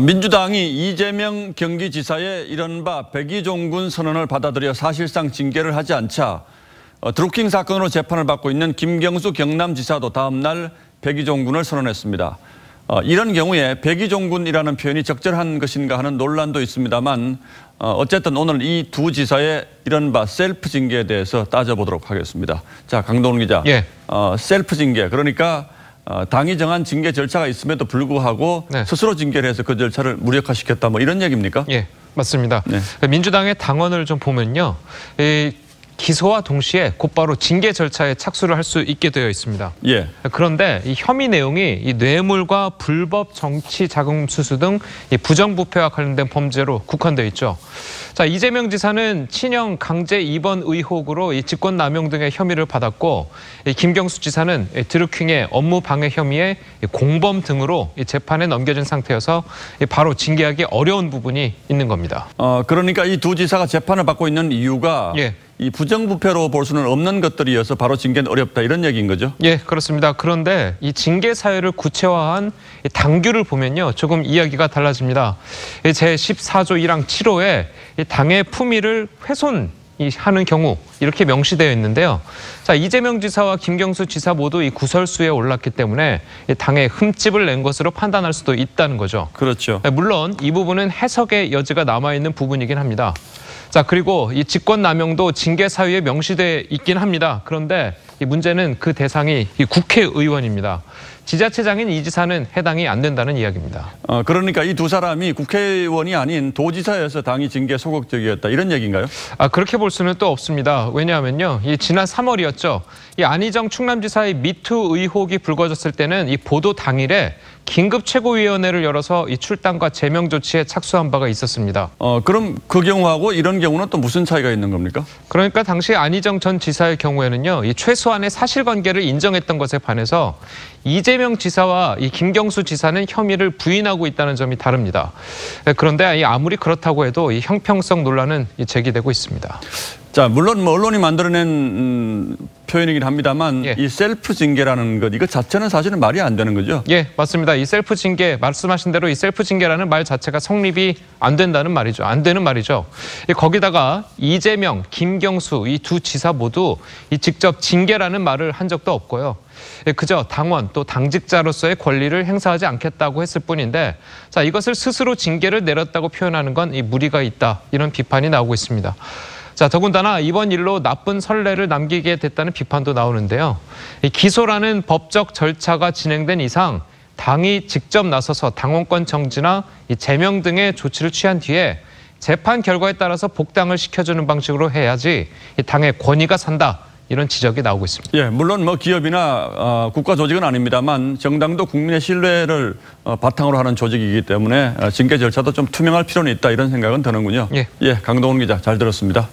민주당이 이재명 경기지사의 이른바 백의종군 선언을 받아들여 사실상 징계를 하지 않자 드루킹 사건으로 재판을 받고 있는 김경수 경남지사도 다음 날 백의종군을 선언했습니다. 이런 경우에 백의종군이라는 표현이 적절한 것인가 하는 논란도 있습니다만 어쨌든 오늘 이 두 지사의 이른바 셀프 징계에 대해서 따져보도록 하겠습니다. 자, 강동원 기자. 예. 셀프 징계, 그러니까 당이 정한 징계 절차가 있음에도 불구하고 네. 스스로 징계를 해서 그 절차를 무력화시켰다, 뭐 이런 얘기입니까? 예, 맞습니다. 네. 민주당의 당원을 좀 보면요, 기소와 동시에 곧바로 징계 절차에 착수를 할 수 있게 되어 있습니다. 예. 그런데 이 혐의 내용이 이 뇌물과 불법 정치 자금 수수 등 이 부정부패와 관련된 범죄로 국한되어 있죠. 자, 이재명 지사는 친형 강제 입원 의혹으로 이 직권남용 등의 혐의를 받았고, 이 김경수 지사는 드루킹의 업무 방해 혐의에 공범 등으로 이 재판에 넘겨진 상태여서 바로 징계하기 어려운 부분이 있는 겁니다. 그러니까 이 두 지사가 재판을 받고 있는 이유가 예. 이 부정부패로 볼 수는 없는 것들이어서 바로 징계는 어렵다, 이런 얘기인 거죠? 예, 그렇습니다. 그런데 이 징계 사유를 구체화한 이 당규를 보면요, 조금 이야기가 달라집니다. 제14조 1항 7호에 이 당의 품위를 훼손하는 경우 이렇게 명시되어 있는데요. 자, 이재명 지사와 김경수 지사 모두 이 구설수에 올랐기 때문에 이 당에 흠집을 낸 것으로 판단할 수도 있다는 거죠. 그렇죠. 물론 이 부분은 해석의 여지가 남아있는 부분이긴 합니다. 자, 그리고 이 직권남용도 징계 사유에 명시돼 있긴 합니다. 그런데 이 문제는 그 대상이 이 국회의원입니다. 지자체장인 이 지사는 해당이 안 된다는 이야기입니다. 그러니까 이 두 사람이 국회의원이 아닌 도지사여서 당이 징계 소극적이었다, 이런 얘기인가요? 그렇게 볼 수는 또 없습니다. 왜냐하면요, 이 지난 3월이었죠. 이 안희정 충남지사의 미투 의혹이 불거졌을 때는 이 보도 당일에 긴급 최고위원회를 열어서 이 출당과 제명 조치에 착수한 바가 있었습니다. 그럼 그 경우하고 이런 경우는 또 무슨 차이가 있는 겁니까? 그러니까 당시 안희정 전 지사의 경우에는요, 이 최소한의 사실관계를 인정했던 것에 반해서 이재명 지사와 이 김경수 지사는 혐의를 부인하고 있다는 점이 다릅니다. 그런데 아무리 그렇다고 해도 이 형평성 논란은 제기되고 있습니다. 자, 물론 뭐 언론이 만들어낸 표현이긴 합니다만, 예. 이 셀프 징계라는 것, 이거 자체는 사실은 말이 안 되는 거죠? 예, 맞습니다. 이 셀프 징계, 말씀하신 대로 이 셀프 징계라는 말 자체가 성립이 안 된다는 말이죠. 안 되는 말이죠. 거기다가 이재명, 김경수 이 두 지사 모두 이 직접 징계라는 말을 한 적도 없고요. 그저 당원 또 당직자로서의 권리를 행사하지 않겠다고 했을 뿐인데, 자, 이것을 스스로 징계를 내렸다고 표현하는 건 이 무리가 있다, 이런 비판이 나오고 있습니다. 자, 더군다나 이번 일로 나쁜 선례를 남기게 됐다는 비판도 나오는데요. 이 기소라는 법적 절차가 진행된 이상 당이 직접 나서서 당원권 정지나 이 제명 등의 조치를 취한 뒤에 재판 결과에 따라서 복당을 시켜주는 방식으로 해야지 이 당의 권위가 산다, 이런 지적이 나오고 있습니다. 예, 물론 뭐 기업이나 국가 조직은 아닙니다만 정당도 국민의 신뢰를 바탕으로 하는 조직이기 때문에 징계 절차도 좀 투명할 필요는 있다, 이런 생각은 드는군요. 예. 예, 강동원 기자 잘 들었습니다.